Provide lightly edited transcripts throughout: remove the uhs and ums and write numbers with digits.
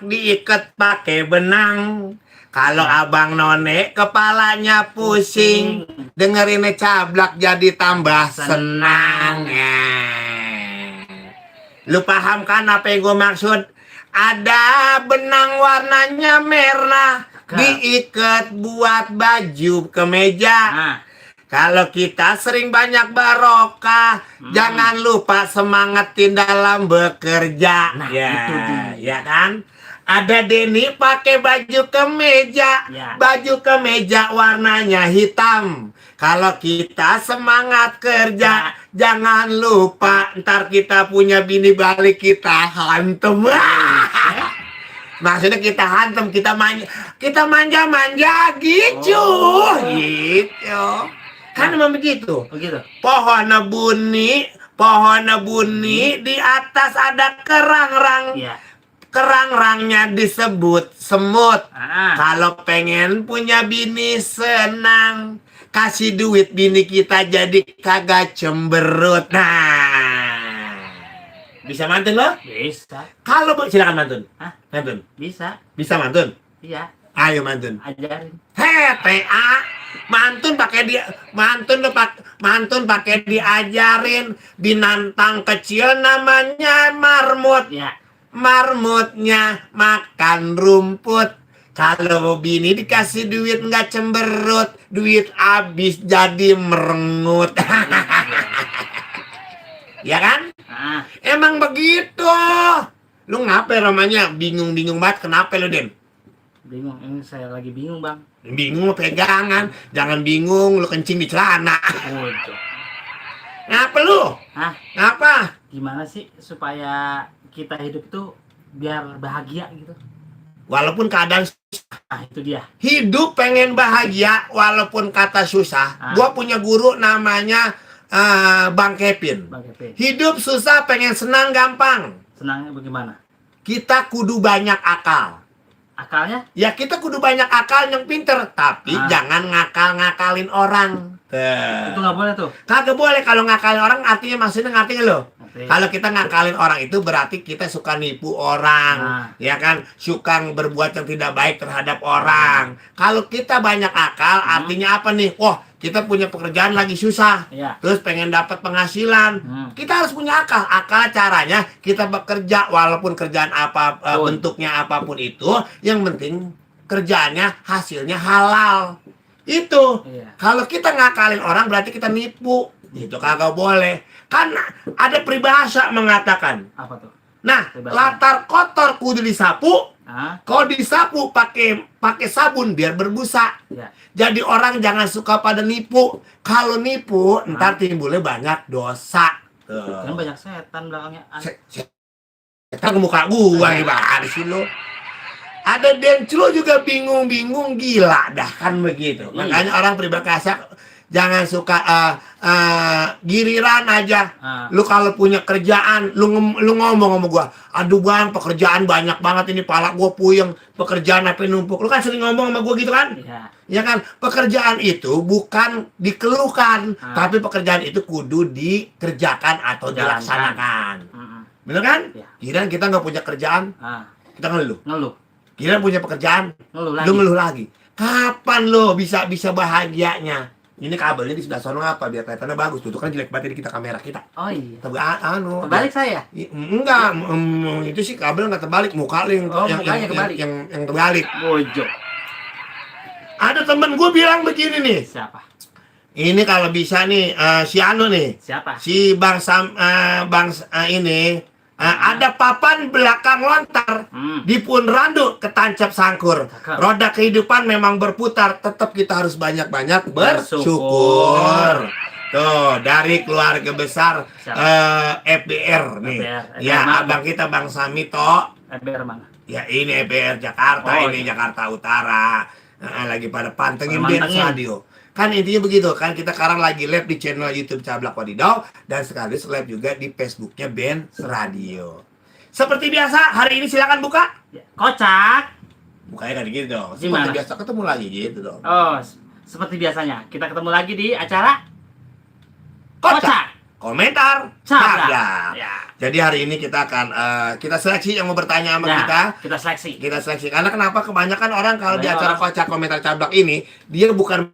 diikat pakai benang. Kalau abang none kepalanya pusing, dengerinnya Cablak jadi tambah senang. Lu paham kan apa yang gue maksud? Ada benang warnanya merah, diikat buat baju kemeja. Kalau kita sering banyak barokah, jangan lupa semangatin dalam bekerja. Nah, ya, itu dia. ya kan? Ada Denny pakai baju kemeja, baju kemeja warnanya hitam. Kalau kita semangat kerja, jangan lupa ntar kita punya bini balik kita hantem. Maksudnya kita hantem, kita manja gitu, gitu. Kan memang begitu. Pohon buni di atas ada kerang-rang. Kerang-rangnya disebut semut. Kalau pengen punya bini senang, kasih duit bini kita jadi kagak cemberut. Nah, bisa mantun lo? Bisa. Kalau silakan mantun. Mantun. Bisa. Bisa mantun? Iya. Ayo mantun. Ajarin. PA. Mantun pakai diajarin. Binatang kecil namanya marmut. Ya. Marmutnya makan rumput. Kalau bini dikasih duit nggak cemberut, duit habis jadi merengut. Ya kan? Emang begitu. Lu ngapain namanya? Bingung banget. Kenapa lu, Den? Bingung, ini saya lagi bingung, Bang. Bingung pegangan. Jangan bingung lu kencing di celana. Ngapa lu? Ngapa? Gimana sih supaya kita hidup itu biar bahagia gitu? Walaupun keadaan itu dia. Hidup pengen bahagia walaupun kata susah. Gua punya guru namanya Bang Kevin. Hidup susah pengen senang gampang. Senangnya bagaimana? Kita kudu banyak akal. Akalnya? Ya kita kudu banyak akal yang pinter. Tapi jangan ngakal-ngakalin orang. Itu nggak boleh tuh? Kagak boleh. Kalau ngakalin orang artinya maksudnya ngerti nggak lo? Kalau kita ngakalin orang itu berarti kita suka nipu orang. Ya kan? Suka berbuat yang tidak baik terhadap orang. Kalau kita banyak akal artinya apa nih? Wah, kita punya pekerjaan lagi susah. Terus pengen dapat penghasilan. Kita harus punya akal. Akal caranya kita bekerja walaupun kerjaan apa bentuknya apapun itu, yang penting kerjaannya hasilnya halal. Itu. Kalau kita ngakalin orang berarti kita nipu. Itu kagak boleh. Kan ada peribahasa mengatakan. Apa tuh? Nah, latar kotor kudu disapu. Kalau disapu pakai sabun biar berbusa. Jadi orang jangan suka pada nipu. Kalau nipu ntar timbulnya banyak dosa. Kan banyak setan belakangnya. Setan ke muka gua gimana sih lo? Ada Denclo juga bingung gila dah kan begitu. Makanya orang peribahasa jangan suka giliran aja. Lu kalau punya kerjaan, lu ngomong sama gua, aduh bang, pekerjaan banyak banget ini, pala gua puyeng, pekerjaan apa numpuk. Lu kan sering ngomong sama gua gitu kan? Ya kan? Pekerjaan itu bukan dikeluhkan, tapi pekerjaan itu kudu dikerjakan atau dilaksanakan. Bener kan? Kirain kita nggak punya kerjaan, kita ngeluh. Kirain punya pekerjaan, lu ngeluh lagi. Kapan lo bisa bahagianya? Ini kabelnya di sebelah sono apa biar kelihatannya bagus. Tuh kan jelek banget kita kamera kita. Oh iya. Terbalik saya? Enggak, itu sih kabel nggak terbalik, muka yang terbalik. Bojok. Ada temen gue bilang begini nih. Siapa? Ini kalau bisa nih si Anu nih. Siapa? Si ini. Ada papan belakang lontar, dipun randu ketancap sangkur. Roda kehidupan memang berputar, tetap kita harus banyak-banyak bersyukur. Tuh, dari keluarga besar FBR nih. Ya, abang kita Bang Samito. FBR mana? Ya, ini FBR Jakarta, ini Jakarta Utara. Lagi pada pantengin Benz Radio. Kan intinya begitu kan, kita sekarang lagi live di channel YouTube Cablak Wadidaw dan sekaligus live juga di Facebooknya Benz Radio. Seperti biasa, hari ini silakan buka. Kocak. Bukanya kan gitu dong. Seperti biasa ketemu lagi gitu dong. Oh, seperti biasanya kita ketemu lagi di acara Kocak. komentar Cabrak. Cabrak. Ya. Jadi hari ini kita akan kita seleksi yang mau bertanya sama Ya, kita. kita seleksi. Kita seleksi karena kenapa kebanyakan orang kalau di Banyak acara orang. kocak komentar Cabrak ini dia bukan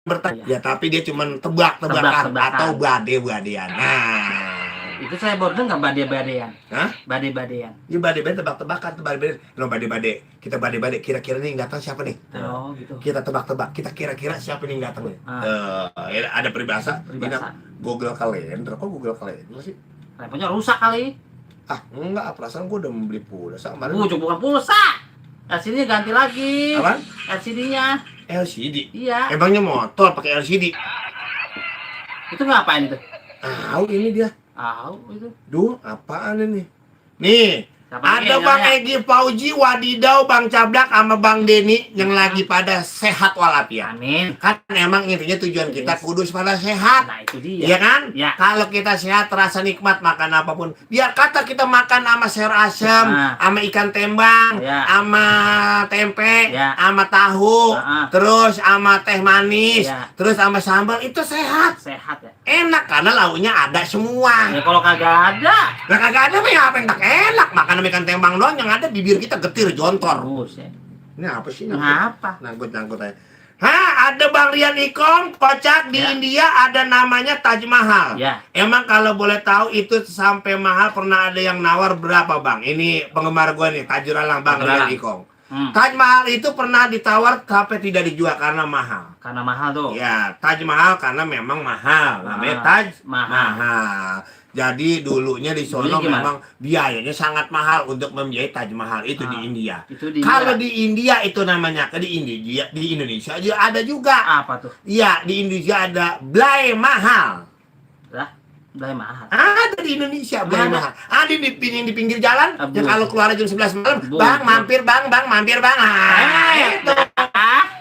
bertanya, Iya. ya tapi dia cuma tebak-tebakan Tebak-tebakan. atau bade-badean. Nah, Itu saya baru dengar bade-badean. Hah? Bade-badean. ya bade-bade tebak-tebakan, bade-bade. No, bade-bade. Kita bade-bade kira-kira nih yang datang siapa nih? Oh, gitu. Kita tebak-tebak, kita kira-kira siapa nih yang datang nih? Ya, ada peribahasa. Peribahasa. Ini Google Calendar, kok Google Calendar sih? Teleponnya rusak kali. Ah, enggak, perasaan gua udah membeli pulsa kemarin. Bukan pulsa. LCD ganti lagi. Apaan? LCD-nya. LCD. Iya. Emangnya motor pakai LCD? Itu ngapain itu? Ini dia. Itu. Duh, apaan ini? Nih, Siapa ada yang Bang nanya? Egi Fauji, Wadidau, Bang Cabrak, sama Bang Denny yang lagi pada sehat walafiat. Amin. Kan emang intinya tujuan kita Yes. kudus pada sehat. Nah, itu dia. Iya kan? Ya. Kalau kita sehat terasa nikmat makan apapun. Biar kata kita makan sama sayur asem, Ah. sama ikan tembang, Ya. sama tempe, Ya. sama tahu, Ah. terus sama teh manis, Ya. terus sama sambal itu sehat. Sehat ya. Enak karena lauknya ada semua. Ya kalau kagak ada. Nah kagak ada mah ya apa yang tak enak. Makan sama ikan tembang doang yang ada bibir kita getir jontor. Buset. Ini apa sih? Ngapa? Nangkut aja. Hah, ada Bang Rian Ikong, kocak di Ya. India ada namanya Taj Mahal. Ya. Emang kalau boleh tahu itu sampai mahal pernah ada yang nawar berapa Bang? Ini penggemar gua nih, Tajuralang Bang Tajuralang. Rian Ikong. Hmm. Taj Mahal itu pernah ditawar sampai tidak dijual karena mahal. Karena mahal tuh. Ya, Taj Mahal karena memang mahal. Namanya Taj Mahal. Jadi dulunya di sono Dulunya gimana? memang biayanya sangat mahal untuk membiayai Taj Mahal itu di India. Itu di Kalau di India itu namanya di Indonesia aja ada juga. apa tuh? Iya, di Indonesia ada Blai Mahal. Lah, belai mahal. Ada di Indonesia Blai Mana? Mahal. Ada di pinggir jalan. Abu. Yang kalau keluar jam 11 malam, Abu. Bang mampir Bang, Bang mampir Bang. Itu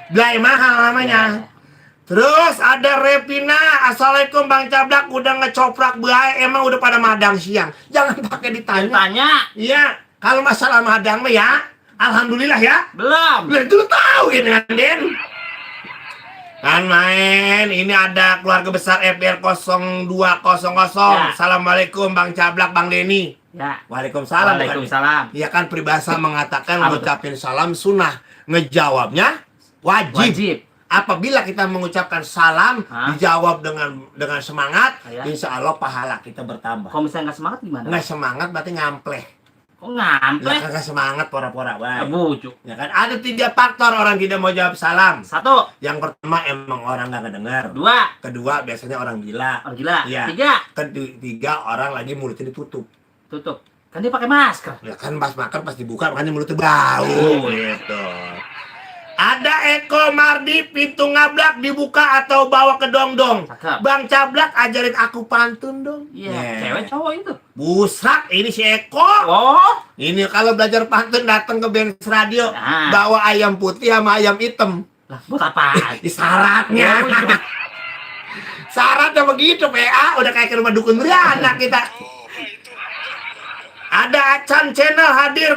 Blai Mahal namanya. Ya. Terus ada Repina, Assalamualaikum Bang Cabrak, udah ngecoprak bae, emang udah pada madang siang. Jangan pakai ditanya. Tanya. Iya, kalau masalah madang mah ya, alhamdulillah ya. Belum. Lah itu lu tahu ya dengan Den. Kan main, ini ada keluarga besar FBR 0200. Ya. Assalamualaikum Bang Cabrak, Bang Denny. Ya. Waalaikumsalam. Waalaikumsalam. Iya kan peribahasa mengatakan Apa tuh? ngucapin salam sunnah, ngejawabnya wajib. Wajib. Apabila kita mengucapkan salam Hah? dijawab dengan semangat, Ya. insya Allah pahala kita bertambah. Kalau misalnya nggak semangat gimana? Nggak semangat berarti ngampleh. Kok Lah ngampleh? kagak semangat pora-pora baik. Bujuk. Ya kan ada 3 faktor orang tidak mau jawab salam. 1, Yang pertama emang orang nggak kedengar. 2, Kedua biasanya orang gila. orang gila. Iya. 3, Ketiga orang lagi mulutnya ditutup. tutup. Kan dia pakai masker. Ya kan pas makan pas dibuka makanya mulutnya bau. Oh. Gitu. Ada Eko Mardi, pintu ngablak dibuka atau bawa ke dong-dong. Cakep. Bang Cabrak ajarin aku pantun dong. Iya, Yeah. cewek cowok itu. Busak, ini si Eko. Oh, Ini kalau belajar pantun datang ke Benz Radio, Nah. bawa ayam putih sama ayam hitam. lah buat apa? Di syaratnya. Ya, Syaratnya begitu, PA. Udah kayak ke rumah dukun beranak kita. Ada Acan Channel hadir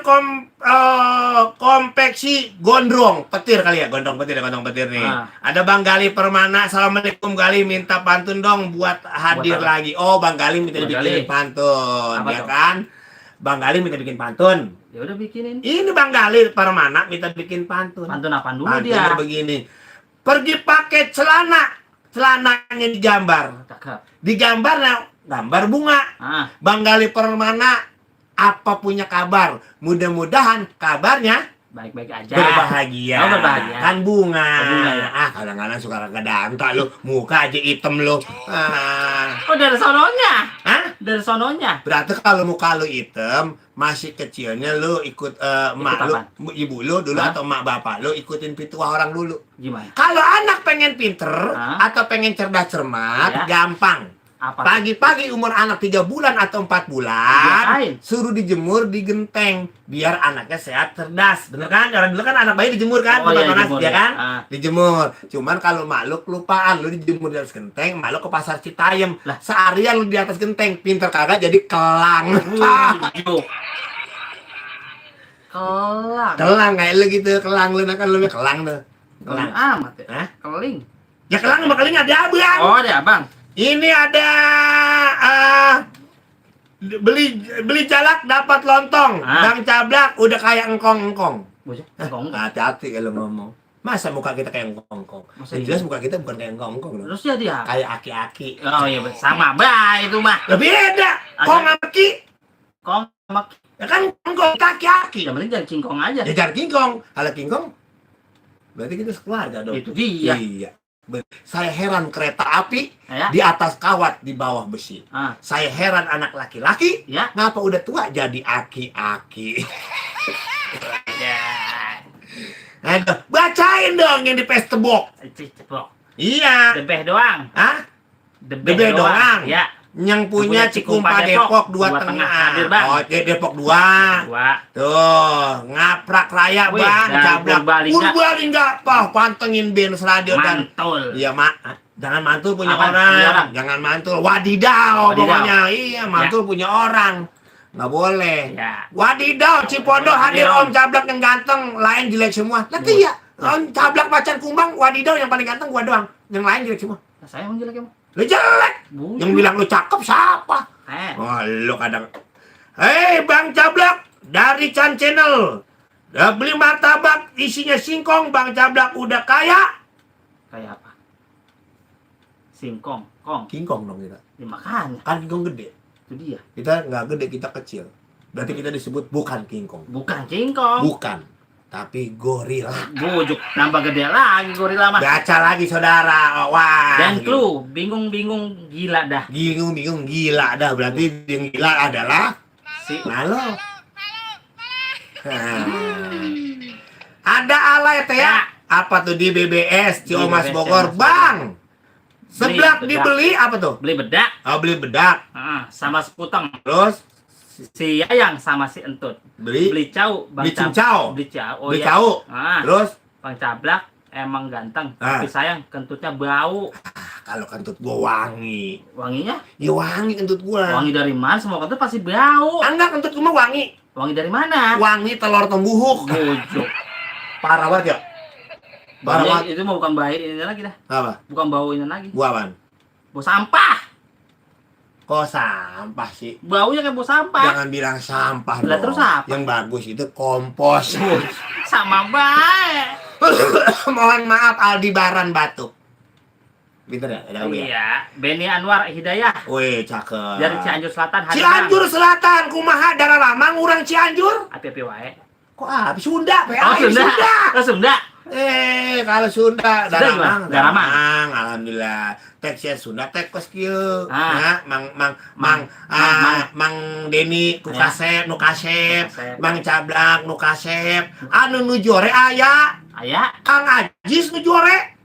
konveksi gondrong petir kali ya, gondrong petir nih. Ah. Ada Bang Gali Permana, Assalamualaikum Gali, minta pantun dong buat hadir Buat apa? lagi. Oh Bang Gali minta Bang dibikin Gali. pantun, Apa ya tuh? kan? Bang Gali minta bikin pantun. Ya udah bikinin. Ini Bang Gali Permana minta bikin pantun. Pantun apaan dulu Pantunnya dia? begini. Pergi pakai celananya digambar. Cakep. Digambar gambar bunga. Ah, Bang Gali Permana apa punya kabar? Mudah-mudahan kabarnya baik-baik aja. berbahagia. Oh, berbahagia. Kan bunga. Oh, bunga ya. Kadang-kadang suka kedanta lu, muka aja hitam lu. Oh, dari sononya. Hah? Dari sononya. Berarti kalau muka lu hitam, masih kecilnya lu ikut emak lu, apaan? ibu lu dulu Hah? atau emak bapak lu ikutin pituah orang dulu. Gimana? Kalau anak pengen pinter Hah? atau pengen cerdas cermat, Ya. gampang. Apa? Pagi-pagi umur anak 3 bulan atau 4 bulan, Diapain? suruh dijemur di genteng biar anaknya sehat cerdas. Bener kan? Orang dulu kan anak bayi dijemur kan, Oh, tempat iya, panas, dijemur, ya ya. kan? Ah. Dijemur. Cuman kalau makhluk kelupaan lu dijemur di atas genteng, makhluk ke pasar Citayam. Lah. Seharian lu di atas genteng, pinter kagak jadi kelang. Bujuk. Kelang. Kelang kayak lu gitu, kelang lu kan lu kelang tuh. Keling Kelang. amat ya. Hah? Keling. Ya kelang sama keling ada abang. Oh, ada abang. Ini ada beli jalak dapat lontong. Bang Cablak udah kayak engkong-engkong. Hati-hati kalau ngomong. Masa muka kita kayak engkong-engkong? Jelas muka kita bukan kayak engkong-engkong. Terus ya dia kayak aki-aki. Oh iya, sama baik itu mah. Lebih beda. Kong sama ki. Kong sama Ya kan engkong aki-aki. yang penting jangan kingkong aja. Ya jangan kingkong. Kalau kingkong berarti kita sekeluarga dong. Itu dia. Iya. Saya heran kereta api Ya. di atas kawat di bawah besi. Saya heran anak laki-laki Ya. ngapa udah tua jadi aki-aki. Ya. Aduh, bacain dong yang di Facebook. Cepok. Iya. Debeh doang. Hah? Debeh doang. Ya. Yang punya Cikumpa Depok 2,5. Hadir, Bang. Oh, Depok 2. Tuh, ngaprak raya, Wih, Bang. dan Cablak. Purbalingga. Pah, pantengin Benz radio dan Mantul. iya, Mak. Jangan mantul punya Apaan? orang. Punya orang. Jangan mantul. Wadidaw Wadidaw. pokoknya. Iya, mantul punya orang. Nggak boleh. Ya. Wadidaw, Cipondo hadir Om Cablak yang ganteng, lain jelek semua. Nanti ya, Om Cablak pacar kumbang, wadidaw yang paling ganteng gua doang. Yang lain jelek semua. Nah, saya emang jelek emang. Lu jelek. Bujuk. Yang bilang lu cakep siapa? Oh, lu kadang. Hei, Bang Cablak dari Chan Channel. Udah beli martabak isinya singkong, Bang Cablak udah kaya. Kayak apa? Singkong, kong. Kingkong dong kita. Ya, makanya. Kan kingkong gede. Itu dia. Kita nggak gede, kita kecil. Berarti kita disebut bukan kingkong. Bukan kingkong. Bukan. Tapi gorila. Bujuk, nambah gede lagi gorila mah. Baca lagi saudara. Wah. Dan clue, bingung-bingung gila dah. Bingung gila dah. Berarti yang gila adalah Si Halo. Ada alay teh ya. Apa tuh di BBS Ciomas BBS, Bogor, Ciomas Bang? Seblak bedak. dibeli apa tuh? beli bedak, Oh, beli bedak. sama seputeng. Terus Si Yayang sama si Entut. beli Beli cau, beli cincau. Beli cau. Oh Beli iya. cau. Terus Bang Cablak emang ganteng, tapi sayang kentutnya bau. kalau kentut gua wangi. Wanginya? Ya wangi kentut gua. Wangi dari mana? Semua kentut pasti bau. Enggak, kentut gua mah wangi. Wangi dari mana? Wangi telur tembuhuk. Bujuk. Parah banget ya. Parah Baunya banget. itu mau bukan bau ini lagi dah. Apa? Bukan bau ini lagi. Gua apaan? Bau sampah. Kok sampah sih? Baunya kayak bau sampah. Jangan bilang sampah Lah, dong. terus apa? Yang bagus itu kompos. Sama baik. Mohon maaf Aldebaran batuk. Pinter ya? Ada ya? Iya, Beni Anwar Hidayah Wih, cakep. dari Cianjur Selatan. Cianjur Selatan, kumaha darah lama ngurang Cianjur? Api-api wae. Kok api Sunda? Oh, Sunda. Oh, Sunda. Kalau Sunda, Sunda gimana? Daramang. Alhamdulillah. Teksnya Sunda tek kos kieu. Ah. Mang Deni ku kasep, nu kasep. Mang Cablak nu kasep. Anu nu jore aya. Aya. Kang Ajis nu jore.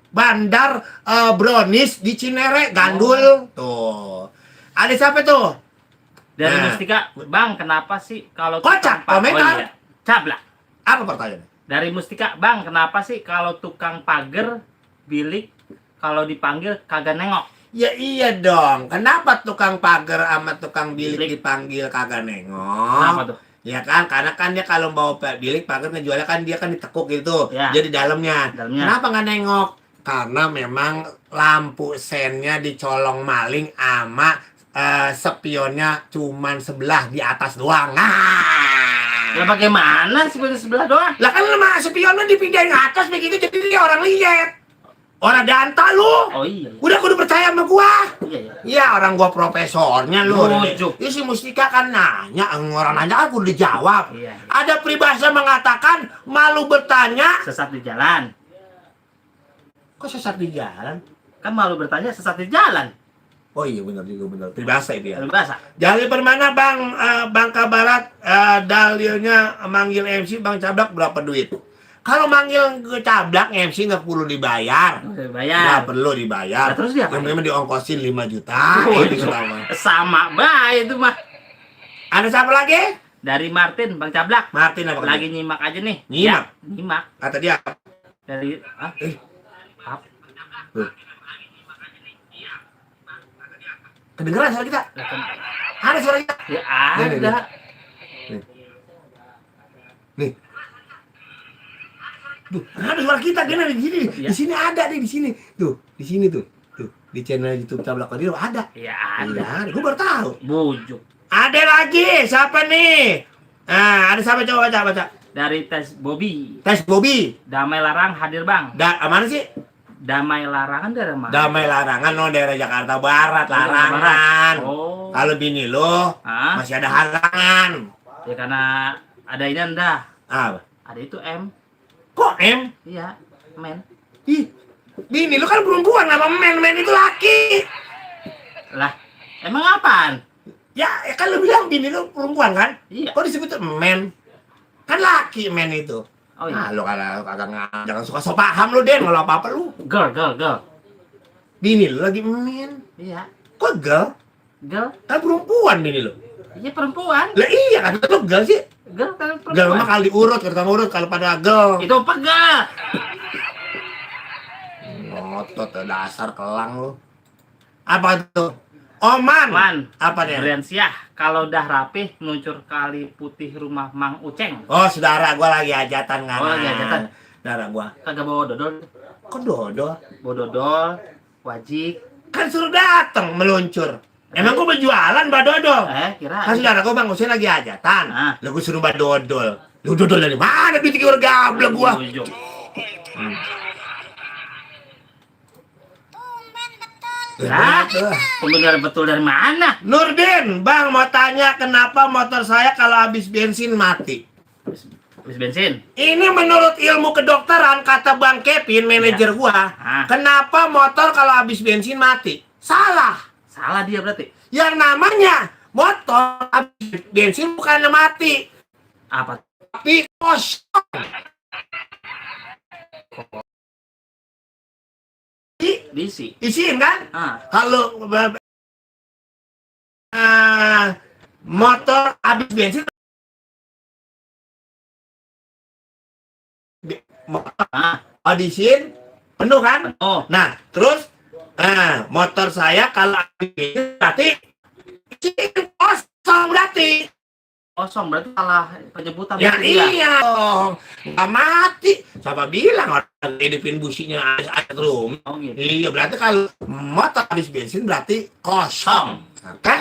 Bandar Brownies di Cinere, Gandul. Tuh. Ada siapa tuh? Dari Nah. Mustika, Bang, kenapa sih kalau Kocak, komentar. Cablak. Apa pertanyaannya? Dari Mustika, Bang, kenapa sih kalau tukang pagar bilik kalau dipanggil kagak nengok? Ya iya dong. Kenapa tukang pagar sama tukang bilik dipanggil kagak nengok? Kenapa tuh? Ya kan, karena kan dia kalau bawa bilik pagar ngejualnya kan dia kan ditekuk gitu. Ya. Jadi dalamnya. Dalamnya. Kenapa nggak nengok? Karena memang lampu sennya dicolong maling sama spionnya cuman sebelah di atas doang. Lah bagaimana sih sebelah doang? Lah kan sama spionnya dipindahin ke atas begitu jadi dia orang lihat. Orang danta lu. Oh iya. Udah kudu percaya sama gua. Iya. Iya, orang gua profesornya lu. Bujuk. Ini si Mustika kan nanya, orang nanya kan kudu dijawab. Iya. Ada peribahasa mengatakan malu bertanya. Sesat di jalan. Kok sesat di jalan? Kan malu bertanya sesat di jalan. Oh iya benar juga benar. Peribahasa itu ya. Ada bahasa. Jali permana Bang Bangka Barat dalilnya manggil MC Bang Cablak berapa duit? Kalau manggil ke Cablak MC nggak perlu dibayar. Bayar. Nggak perlu dibayar. Nah, terus dia yang apa? memang diongkosin 5 juta. Itu selama. Sama baik itu mah. Ada siapa lagi? Dari Martin, Bang Cablak. Martin apa? Lagi nyimak aja nih. Nyimak? Ya, nyimak. Kata dia. Dari apa? Kedengeran suara kita? Ada suara kita? Ya ada. Nih. Duh, ada suara kita gini di sini. Iya. Di sini ada nih di sini. Tuh, di sini tuh. Tuh. Di channel YouTube Cablak Wadidaw ada. Ya ada. Gue baru tahu. Bujuk. Ada lagi, siapa nih? Nah, ada siapa, coba baca. Dari Tes Bobby. Tes Bobby. Damai Larang hadir bang. Mana sih? Damai Larangan dari mana? Damai Larangan, daerah Jakarta Barat, Larangan. Oh. Kalau bini lo Hah? masih ada halangan. Ya karena ada ini anda. Apa? Ada itu M. Kok M? Iya, men. Ih, bini lo kan perempuan, apa men itu laki? Lah, emang apaan? Ya kan lo bilang bini lo perempuan kan? Iya. Kok disebut men? Kan laki men itu. Oh Nah, iya. lo kagak jangan suka so paham lo, Den, kalau apa-apa lu. Girl. Bini lo lagi men. Iya. Kok girl? Girl. Kan perempuan bini lo. Iya perempuan. Lah iya kan lo girl sih. Girl kan Girl mah perempuan. kali urut, kata urut kalau pada girl. Itu pegal. Ngotot dasar kelang lo. Apa itu? Oman. Man. Apa nih? Briansyah, kalau udah rapih meluncur kali putih rumah Mang Uceng. Oh, saudara gua lagi hajatan kan. Oh, lagi hajatan. Saudara gua. Kagak bawa dodol. Kok dodol? Bawa dodol, wajik. Kan suruh datang meluncur. Emang gua berjualan mbak dodol? Kira. Kan saudara gua Bang Usin lagi hajatan. Ah. Lah gua suruh mbak dodol. Lu dodol dari mana? Duit orang gablek gua. Bujuk. Lah, pembenar betul dari mana? Nurdin, Bang mau tanya kenapa motor saya kalau habis bensin mati? Habis bensin. Ini menurut ilmu kedokteran, kata Bang Kevin, manajer gua, kenapa motor kalau habis bensin mati? Salah. Salah dia berarti. Yang namanya motor habis bensin bukannya mati, Apa? tapi kosong. Diisi. Isiin kan? Ah. Kalau motor habis bensin, Ah. diisiin penuh kan? Oh. Nah, terus motor saya kalau habis bensin berarti isiin kosong berarti. Kosong berarti salah penyebutan Ya berarti dia. iya dong, nggak mati. Siapa bilang orang hidupin businya ada room? Oh gitu. Iya, berarti kalau motor habis bensin berarti kosong. Oke?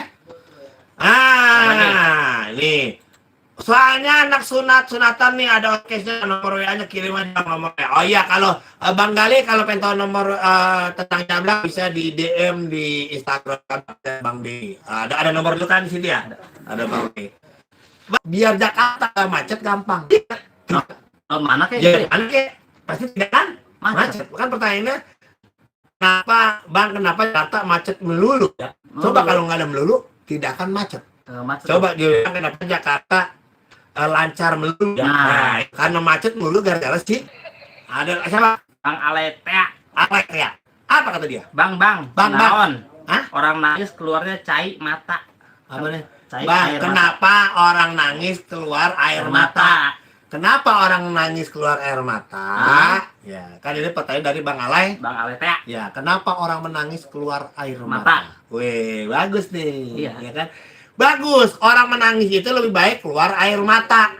Nih. Soalnya anak sunatan nih ada orkesnya, nomor WA-nya kirim aja nomornya. Oh iya, kalau Bang Gali kalau pengen tahu nomor tentang Cablak bisa di DM di Instagram Bang D. Ada nomor lu kan di sini ya? Ada Bang D. Biar Jakarta gak macet gampang. Oh, mana kayak? Ya, mana kayak? Pasti tidak kan? Macet. Kan pertanyaannya, kenapa Jakarta macet melulu? Ya? Coba kalau nggak ada melulu, tidak akan macet. Macet. Coba dia kenapa Jakarta lancar melulu? Ya? Nah, karena macet melulu gara-gara sih. Ada siapa? Bang Aletea. Alek ya? Apa kata dia? Bang. Bang. Hah? Orang nangis keluarnya cai mata. Apa nih? Cai Bang, air kenapa orang nangis keluar air mata? Kenapa orang nangis keluar air mata? Ya, kan ini pertanyaan dari Bang Alay. Bang Aletea. Ya, kenapa orang menangis keluar air Mata. mata? Wih, bagus nih. Iya. Ya kan? Bagus. Orang menangis itu lebih baik keluar air mata.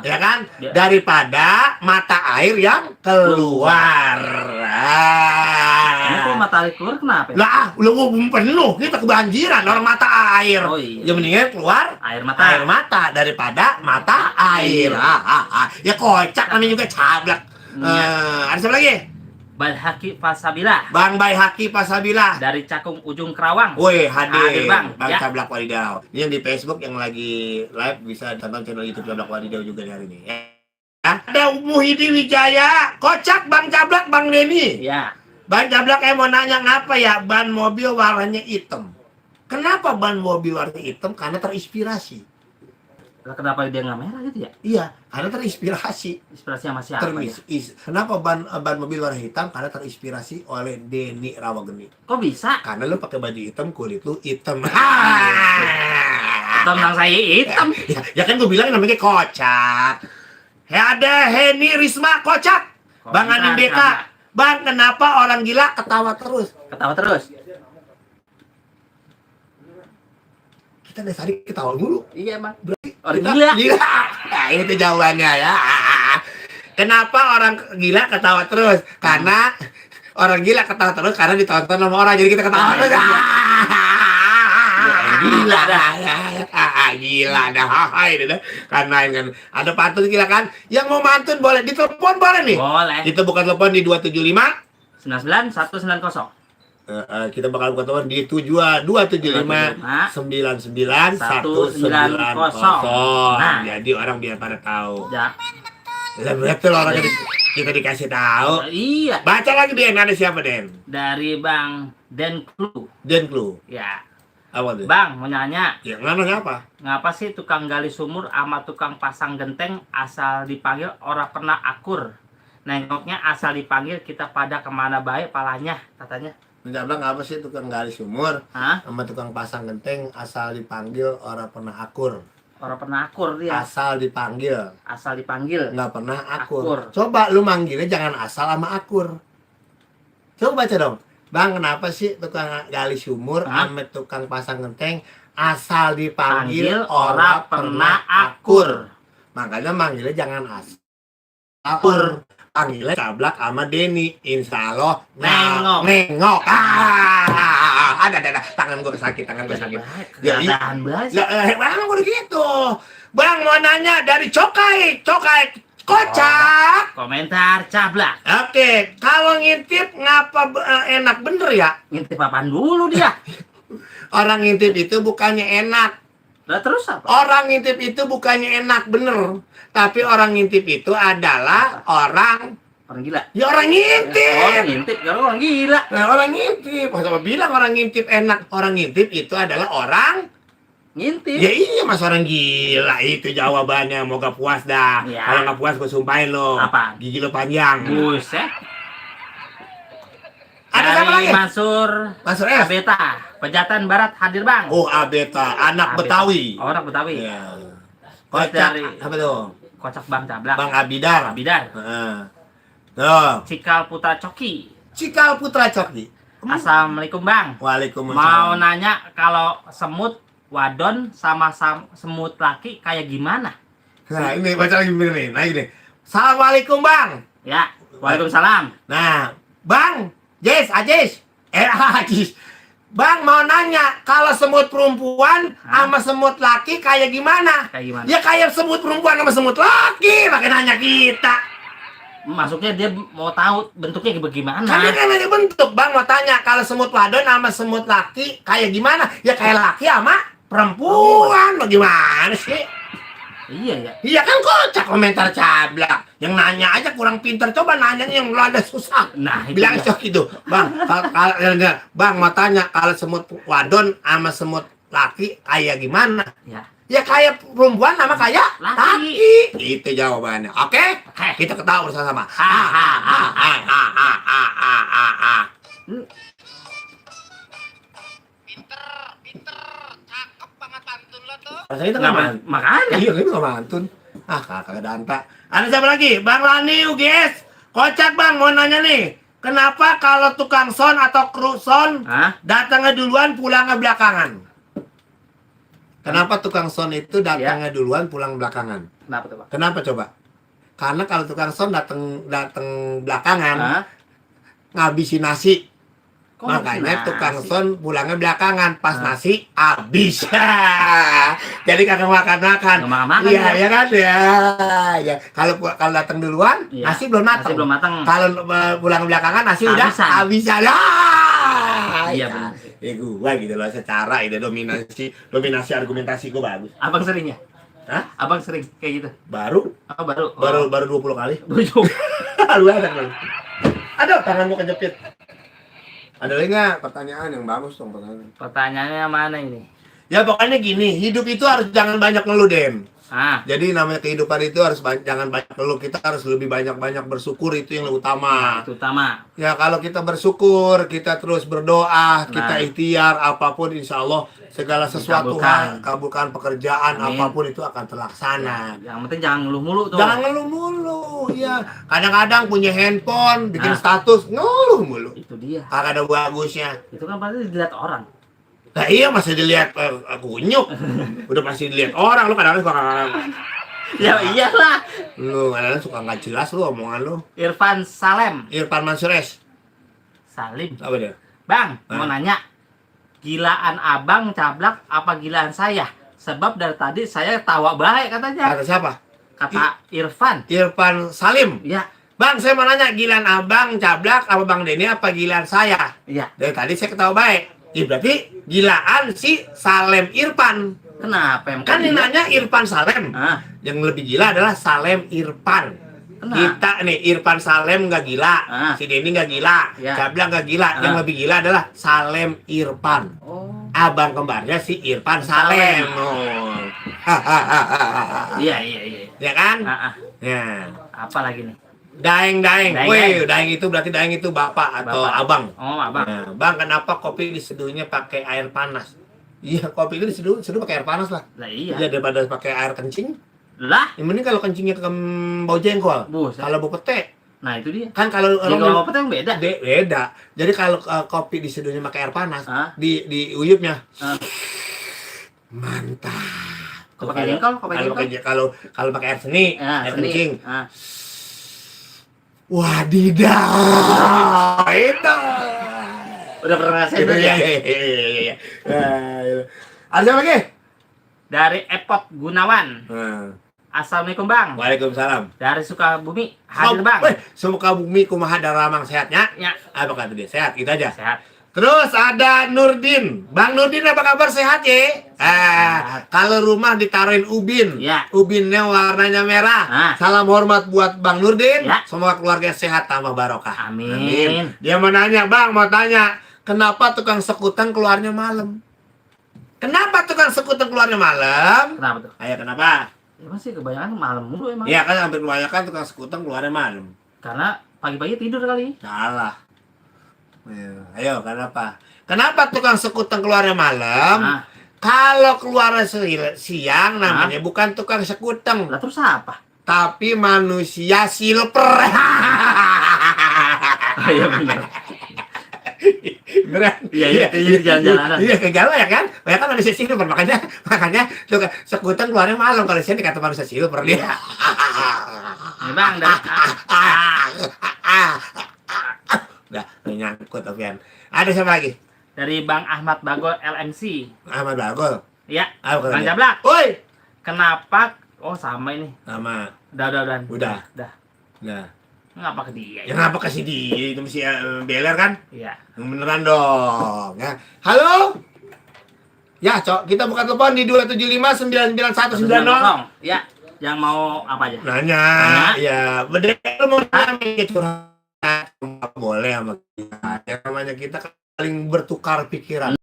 Ya kan? Ya. Daripada mata air yang keluar. Ini kok matahari keluar kenapa? Lah, lu penuh, kita kebanjiran orang mata air. Oh iya. Ya mendingan keluar Air mata. air mata daripada mata air. Ya kocak namanya juga Cablak. Iya. Ada siapa lagi? Balhaki Fasabila. Bang Bayhaki Pasabila. Dari Cakung Ujung Kerawang. Woi, hadir Bang. Bang Ya. Cablak Wadidaw. Ini yang di Facebook yang lagi live bisa tonton channel YouTube Cablak Wadidaw juga hari ini. Ya. Ada Muhyiddin Wijaya, kocak Bang Cablak, Bang Denny. Ya. Bang Cablak mau nanya ngapa ya ban mobil warnanya hitam? Kenapa ban mobil warna hitam? Karena terinspirasi. Lah kenapa dia nggak merah gitu ya? Iya, karena terinspirasi. Inspirasinya masih apa ya? Kenapa ban mobil warna hitam? Karena terinspirasi oleh Denny Rawageni. Kok bisa? Karena lu pakai baju hitam, kulit lu hitam. Tentang saya hitam. Ya kan gue bilang namanya kocak. Ada Heni Risma kocak. Bang Anin Deka. Bang, kenapa orang gila ketawa terus? Ketawa terus. Kita dari tadi ketawa dulu. Iya, Bang. Berarti Orang kita gila. Nah, ini tuh jawabannya ya. Kenapa orang gila ketawa terus? Karena Orang gila ketawa terus karena ditonton sama orang, jadi kita ketawa terus. Gila dah. Gila dah. Karena kan ada pantun gila kan. Yang mau mantun boleh ditelepon boleh nih. Boleh. Kita buka telepon di 275 99 190. kita bakal buka telepon di 275 99 190. Nah. Jadi orang biar pada tahu. Ya. Lah betul orang kita dikasih tahu. Iya. Baca lagi Den, ada siapa Den? Dari Bang Denklu. Denklu. Ya. Apa tuh? Bang, mau nanya. Ya nanya apa? Ngapa sih tukang gali sumur sama tukang pasang genteng asal dipanggil orang pernah akur? Nengoknya asal dipanggil kita pada kemana baik palanya katanya. Minta bilang apa sih tukang gali sumur Hah? sama tukang pasang genteng asal dipanggil orang pernah akur. Orang pernah akur dia. Asal dipanggil. Asal dipanggil. Nggak pernah akur. Akur. Coba lu manggilnya jangan asal sama akur. Coba baca dong. Bang, kenapa sih tukang gali sumur sama tukang pasang genteng asal dipanggil orang pernah akur? Makanya manggilnya jangan asal akur. Panggilnya Cablak sama Denny. Insya Allah nengok. Ada tangan gue sakit, tangan gue sakit. Tahan bahasa. Bang, udah gitu. Bang, mau nanya dari Cokai kocak. Komentar Cablak. Oke, kalau ngintip ngapa enak bener ya? Ngintip apaan dulu dia? Orang ngintip itu bukannya enak. Lah terus apa? Orang ngintip itu bukannya enak bener. Tapi orang ngintip itu adalah orang gila. Ya orang ngintip. Orang ngintip, orang gila. Nah, orang ngintip. Masa bilang orang ngintip enak? Orang ngintip itu adalah orang ngintip. Ya iya mas, orang gila itu jawabannya. Moga puas dah. Ya. Kalau nggak puas gue sumpahin lo. Apa? Gigi lo panjang. Buset. Ada siapa lagi? Mansur S. Abeta, Pejatan Barat hadir bang. Oh Abeta, anak Betawi. Oh, anak Betawi. Ya. Kocak apa tuh? Kocak Bang Cablak. Bang Abidar. Tuh. Cikal Putra Coki. Cikal Putra Coki. Assalamualaikum bang. Waalaikumsalam. Mau nanya kalau semut wadon sama semut laki kayak gimana? Nah ini baca lagi bener nih. Nah ini. Assalamualaikum bang. Ya. Waalaikumsalam. Nah bang, Ajis. Ajis. Bang mau nanya kalau semut perempuan sama semut laki kayak gimana? Kayak gimana? Ya kayak semut perempuan sama semut laki. Makanya nanya kita. Masuknya dia mau tahu bentuknya bagaimana. Kan dia kan nanya bentuk. Bang mau tanya kalau semut wadon sama semut laki kayak gimana? Ya kayak laki sama perempuan. Bagaimana sih? Iya ya. Iya kan kocak komentar Cablak. Yang nanya aja kurang pintar. Coba nanyanya yang lu ada susah. Nah, bilang cok itu. Bang, bang mau tanya kalau semut wadon sama semut laki kayak gimana? Ya. Ya kayak perempuan sama kayak laki. Itu jawabannya. Oke? Kita ketawa bersama-sama. Pinter. Cakep banget pantun lo tuh. Rasanya itu nggak mantun. Makanya. Iya, itu nggak mantun. Kakak danta. Ada siapa lagi? Bang Lani UGS. Kocak bang, mau nanya nih. Kenapa kalau tukang son atau kru son datangnya duluan, pulangnya belakangan? Kenapa tukang son itu datangnya duluan, pulang belakangan? Kenapa tuh, Pak? Kenapa coba? Karena kalau tukang son datang belakangan, ngabisin nasi. Makanya tukang son pulangnya belakangan, pas nasi habis. Jadi kagak makan. Iya, ya kan ya. Kalau datang duluan, nasi belum matang. Kalau pulang belakangan, nasi udah habis. Iya. Ya gua gitu loh, secara itu dominasi argumentasi gua bagus. Abang sering ya? Hah? Abang sering kayak gitu? Baru 20 kali. Lu ada kan? Aduh, tangan gua kejepit. Ada lagi nggak pertanyaan yang bagus dong pertanyaan? Pertanyaannya mana ini? Ya pokoknya gini, hidup itu harus jangan banyak ngeluh, Den. Jadi namanya kehidupan itu harus jangan banyak ngeluh, kita harus lebih banyak bersyukur, itu yang utama. Itu utama. Ya kalau kita bersyukur, kita terus berdoa, kita ikhtiar apapun, insya Allah segala sesuatu kabulkan pekerjaan. Amin. Apapun itu akan terlaksana. Yang penting jangan ngeluh mulu tuh. Jangan ngeluh mulu, ya. Kadang-kadang punya handphone, bikin status ngeluh mulu. Itu dia. Kagak ada bagusnya. Itu kan pasti dilihat orang. Nah iya masih dilihat kunyuk. Udah pasti dilihat orang. Lu kadang-kadang suka ya iyalah. Lu kadang-kadang suka nggak jelas lu omongan lu. Irfan Salem. Irfan Mansur S. Salim. Apa dia? Bang, mau nanya. Gilaan abang cablak apa gilaan saya? Sebab dari tadi saya tawa baik katanya. Kata siapa? Kata Irfan. Irfan Salim. Iya. Bang, saya mau nanya, gilaan abang cablak apa Bang Denny apa gilaan saya? Iya. Dari tadi saya ketawa baik. Ya berarti gilaan si Salem Irfan. Kenapa emang? Kan yang nanya Irfan Salem. Ah, Yang lebih gila adalah Salem Irfan. kenapa? Kita nih Irfan Salem nggak gila, Ah. si Denny nggak gila, Ya. Cablak nggak gila. Yang Ah. lebih gila adalah Salem Irfan. Oh. Abang kembarnya si Irfan Salem. Oh. Iya, iya, iya. Ya kan? Ah, ah. Ya. Apa lagi nih? Daeng. Daeng. Wih, daeng itu berarti daeng itu bapak atau Bapak. abang. Oh, abang. Nah, bang, kenapa kopi diseduhnya pakai air panas? Iya, kopi itu diseduh pakai air panas lah. Lah iya. Iya, daripada pakai air kencing. Lah, Yang penting kalau kencingnya bau jengkol. buset. Kalau bau pete, Nah, itu dia. kan kalau Jadi kalau apa tuh yang beda? beda. Jadi kalau kopi diseduhnya pakai air panas, Hah? di uyupnya Ah. mantap. Kalau pakai jengkol, kalau pakai Kalau jengkol. pakai kalau pakai air seni, Ah, air seni. kencing. Ah. Wadidaw, itu. Udah pernah ngerasain Iya, belum iya, ya? iya. Iya. Ada siapa lagi? Dari Epot Gunawan. Assalamualaikum Bang. Waalaikumsalam. Dari Sukabumi. Hadir Bang. Sukabumi kumaha daramang sehatnya? Ya, Apa kata dia? Sehat, gitu aja. sehat. Terus ada Nurdin. Bang Nurdin apa kabar, sehat ya? Sehat. Kalau rumah ditaruhin ubin. Ya. Ubinnya warnanya merah. Ah. Salam hormat buat Bang Nurdin. Ya. Semoga keluarga sehat tambah barokah. Amin. Dia mau nanya, Bang, mau tanya, kenapa tukang sekutang keluarnya malam? Kenapa tukang sekutang keluarnya malam? Kenapa tuh? Ayo, kenapa? Ya masih kebanyakan malam mulu emang. Iya kan hampir kebanyakan tukang sekutang keluarnya malam. Karena pagi-pagi tidur kali. Salah. Ayo, kenapa? Kenapa tukang sekutang keluarnya malam? Nah, Kalau keluar siang namanya bukan tukang sekutang, lah terus apa? tapi manusia silver. Oh, iya benar. Beneran? Iya, jalan-jalanan. Iya, kegalau ya kan? Ya kan manusia silver, makanya tukang sekutang keluarnya malam. Kalau sini dikata manusia silver dia. Nih Bang, dari Udah, nyangkut Ovian. Ada siapa lagi? dari Bang Ahmad Bagol LMC. Ahmad Bagol. Iya. Apa Bang katanya? Jablak. Woi. Kenapa? Oh sama ini. Sama. Udah. Udah. Nah, Ngapa ke dia? ya ngapa kasih dia? Itu mesti beler kan? Iya. Yang beneran dong. Ya. Halo? Ya, Cok, kita buka telepon di 275 99190. Ya, yang mau apa aja? Nanya, ya, bener lu mau nanya curhat. Boleh sama kita. Yang namanya kita paling bertukar pikiran.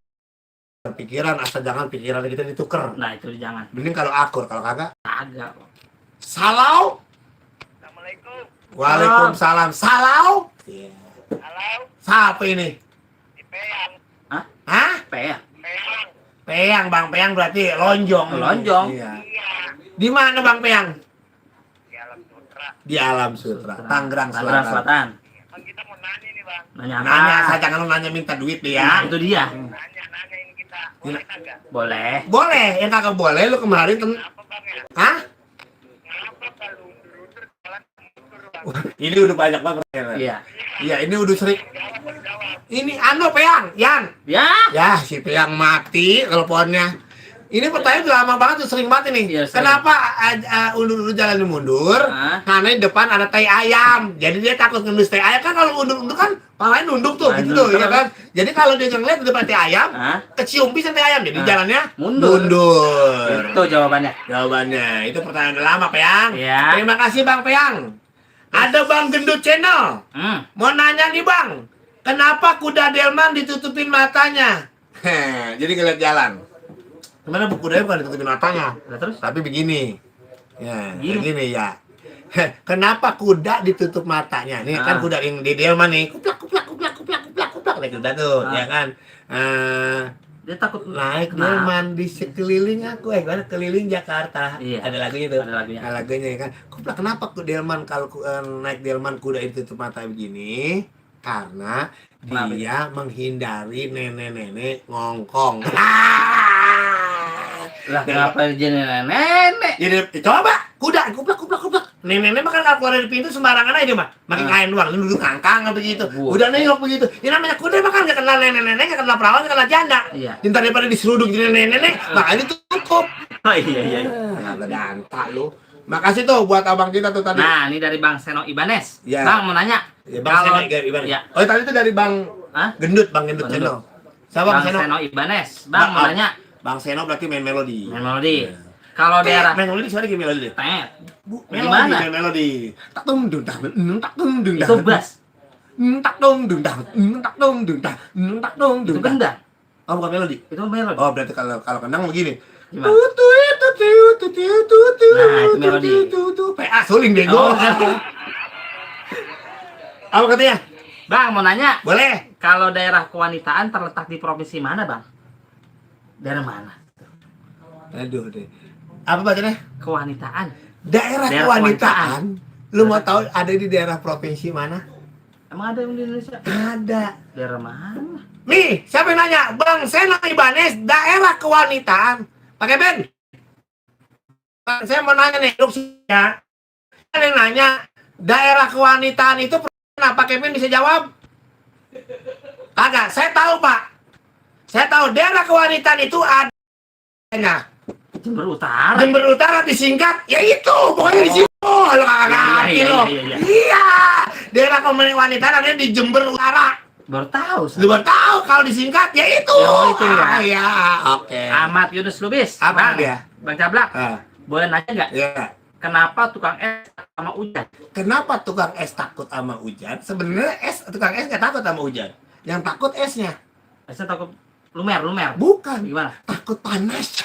Pikiran asal jangan pikiran kita ditukar. Nah, itu jangan. Mending kalau akur, kalau kagak. Kagak. Salau. Assalamualaikum. Waalaikumsalam. Salau. Iya. Halo, Siapa ini? di Peyang. Hah? Peyang. Peyang. Peyang, Bang Peyang berarti lonjong. Lonjong. Iya. Iya, Di mana Bang Peyang? di Alam Sutra. Di Alam Sutra, Tangerang Tangerang Selatan. Selatan. Bang, kita mau nanya nih, Bang. Nanya apa? Nanya, saya jangan lu nanya minta duit dia. Nah, itu dia. Nanya ini kita. Boleh kagak? Boleh. Boleh, yang kagak boleh lu kemarin Apa, Bang, ya? Hah? Kenapa kalau undur-undur jalan mundur, Bang? Ini udah banyak banget. Iya. Iya, ini udah sering. Jawab. Ini Peyang, Yan. Ya. Ya, si Peyang mati teleponnya. Ini pertanyaan udah lama banget tuh, sering banget ini. Iya, sering. Kenapa undur-undur jalan mundur? Hah? Karena di depan ada tai ayam. Jadi dia takut ngendus tai ayam kan, kalau undur-undur kan palanya nunduk tuh, gitu tuh, Nunduk ya terus. kan? Jadi kalau dia ngeliat di depan tai ayam, Hah? kecium pisan tai ayam. Jadi Hah? jalannya Mundur. mundur. Itu jawabannya. Jawabannya. Itu pertanyaan udah lama, Peyang. Iya. Terima kasih, Bang Peyang. Ada Bang Gendut Channel. Mau nanya nih, Bang. Kenapa kuda delman ditutupin matanya? Jadi ngeliat jalan. Gimana bu kudanya bukan ditutupin matanya? Lah terus? Tapi begini. Ya, Gini. begini ya. Kenapa kuda ditutup matanya? Nih kan kuda yang di delman nih. Kuplak. Kayak kuda tuh, ya kan? Dia takut Naik Nah. delman di sekeliling aku, gimana keliling Jakarta. Iya. Ada lagunya tuh. Ada lagunya. Ada lagunya ya kan. Kuplak, kenapa delman kalau naik delman kuda itu tutup mata begini? Karena Kenapa? dia menghindari nenek-nenek ngongkong. lah kenapa jadi nenek? Jadi coba kuda kuplak. Nenek mah kan kalau keluar dari pintu sembarangan aja mah. Pakai kain doang, duduk ngangkang begitu. Udah nengok begitu. Ini namanya kuda mah kan enggak kenal nenek-nenek, enggak kenal perawan, enggak kenal janda. Iya. Ntar daripada diseruduk jadi nenek-nenek, makanya tutup. Oh iya. Nah, ganta lu. Makasih tuh buat abang kita tuh tadi. Nah, ini dari Bang Seno Ibanez. Ya. Bang mau nanya. Ya, Bang Seno Ibanez. Ya. Oh, tadi itu dari Bang Hah? Gendut, Bang Gendut Bang channel. Gendut. Siapa Bang Bang Seno? Seno Ibanez. Bang mau nanya. Bang Seno berarti main melodi. Main melodi. Iya. Kalau daerah main melodi suara gimana melodi? Tet. Bu, Gimana? main melodi. Tak tung dung tak, tak tung dung Itu bass. Tak tung dung tak, tak tung dung tak, tak tung Itu dung. gendang. Oh, bukan melodi. Itu melodi. Oh, berarti kalau kendang begini. Gimana? Nah, itu melodi. PA suling bego. Oh, ngerti. Apa katanya? Bang mau nanya. Boleh. Kalau daerah kewanitaan terletak di provinsi mana, Bang? Daerah mana? Aduh deh. Apa bacanya? Kewanitaan. Daerah kewanitaan. Lu mau tahu ada di daerah provinsi mana? Emang ada yang di Indonesia? Ada. Daerah mana? Nih, siapa yang nanya? Bang Seno Ibanez, daerah kewanitaan. Pakai Ben. Bang, saya mau nanya nih, ya. Ada yang nanya, daerah kewanitaan itu pernah pakai Ben bisa jawab? Kagak, saya tahu Pak. Saya tahu daerah kewanitaan itu ada. Jember Utara. Jember Utara disingkat, ya itu, pokoknya di situ. Lo kagak ngerti lo. Iya, daerah kewanitaan ada di Jember Utara. Baru tahu. Lu baru tahu kalau disingkat ya itu. Oh, itu ya. Iya, oke. Ahmad Yunus Lubis. Apa Bang, dia? Bang Cablak. Boleh nanya nggak? Ya. Kenapa tukang es sama hujan? Kenapa tukang es takut sama hujan? Sebenarnya tukang es nggak takut sama hujan. Yang takut esnya. Esnya takut lumer. Bukan. Gimana? Takut panas.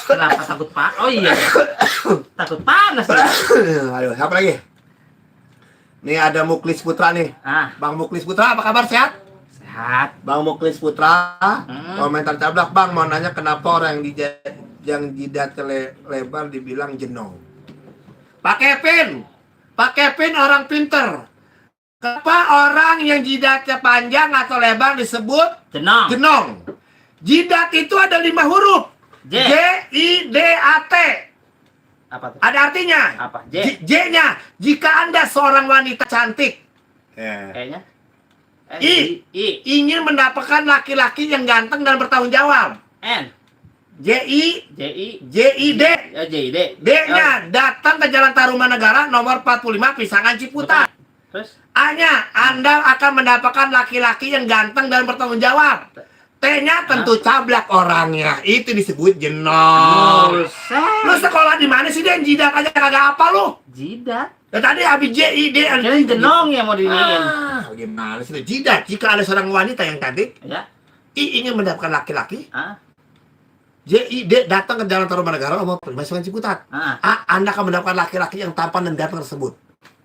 Kenapa takut panas? Oh iya. Takut panas. Ya? Aduh, apa lagi? Nih ada Muklis Putra nih. Bang Muklis Putra, apa kabar? Sehat? Sehat. Bang Muklis Putra, komentar Cablak, Bang mau nanya kenapa orang yang jidatnya lebar dibilang jenong? Pakai pin orang pinter. Kenapa orang yang jidatnya panjang atau lebar disebut jenong? Jidat itu ada 5 huruf. J-I-D-A-T. Apa tuh? Ada artinya. Apa? J-nya. Jika Anda seorang wanita cantik. Kayaknya. I. Ingin mendapatkan laki-laki yang ganteng dan bertanggung jawab. N. J-I-D. J-I-D. D-nya datang ke Jalan Tarumanegara nomor 45 Pisangan Ciputat. Terus? A-nya Anda akan mendapatkan laki-laki yang ganteng dan bertanggung jawab. T-nya tentu Cablak orangnya. Itu disebut jenong. Lu sekolah di mana sih, Den? Jidat aja kagak apa lu? Jidat? Ya tadi habis J-I-D. Jadi jenong ya mau dilihin. Gimana sih? Jidat. Jika ada seorang wanita yang cantik, Ya. I ingin mendapatkan laki-laki. Ah. J-I-D datang ke Jalan Tarumanegara nomor 45 Pisangan Ciputat. Ah. Anda akan mendapatkan laki-laki yang tampan dan ganteng tersebut.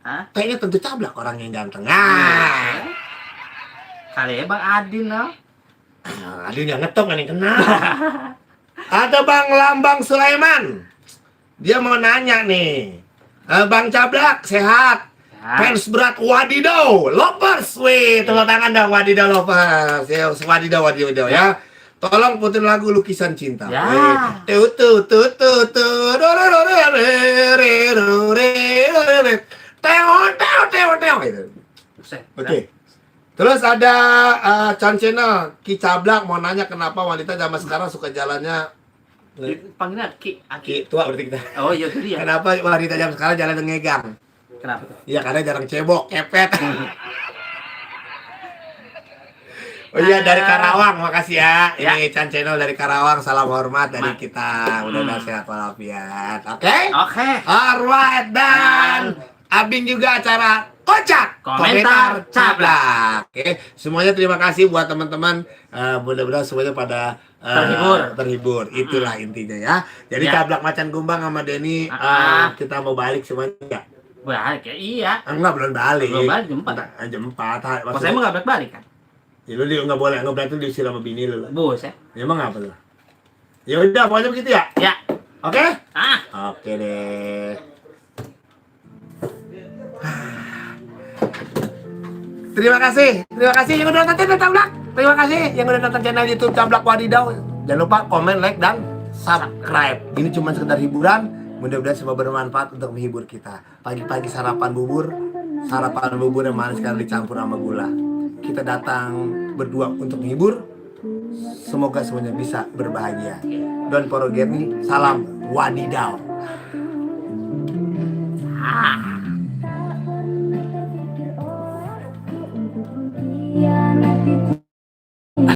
Ah. T-nya tentu Cablak orang yang ganteng. Kali ya Bang Adin loh. Adil nggak ngetok kan yang kenal. Ada Bang Lambang Sulaiman. Dia mau nanya nih. Bang Cablak sehat. Fans berat Wadidaw Lovers. Wih, tepuk tangan dong Wadidaw Lovers. Ya, Wadidaw ya. Tolong putin lagu Lukisan Cinta. Ya. Oke. Terus ada Chan Channel, Ki Cablak mau nanya kenapa wanita zaman sekarang suka jalannya Panggilnya Ki. Ki tua berarti kita. Oh iya itu dia. Kenapa wanita zaman sekarang jalan ngegang? Kenapa tuh? Iya karena jarang cebok, kepet. Oh iya dari Karawang, makasih ya. Ini Chan Channel dari Karawang, salam hormat dari kita. Mudah-mudahan sehat walafiat. Oke? Oke. Alright, dan Abing juga acara Kocak Komentar Cablak. Oke, semuanya terima kasih buat teman-teman. Mudah-mudahan semuanya pada terhibur. Itulah intinya ya. Jadi Cablak Macan Gumbang sama Denny kita mau balik semuanya. Balik ya? Iya. Enggak, belum balik. Belum balik jam 4. Jam 4. Pas saya mau nggak balik kan? Ya lu nggak boleh, nggak berarti diusir sama bini lu. Bos ya. Ya emang apa lu? Ya udah, pokoknya begitu ya. Ya. Oke? Oke deh. Terima kasih yang udah nonton channel Cablak. Terima kasih yang udah nonton channel YouTube Cablak Wadidaw. Jangan lupa komen, like, dan subscribe. Ini cuma sekedar hiburan. Mudah-mudahan semua bermanfaat untuk menghibur kita. Pagi-pagi sarapan bubur yang manis sekali dicampur sama gula. Kita datang berdua untuk menghibur. Semoga semuanya bisa berbahagia. Don't forget nih, salam wadidaw. Yeah.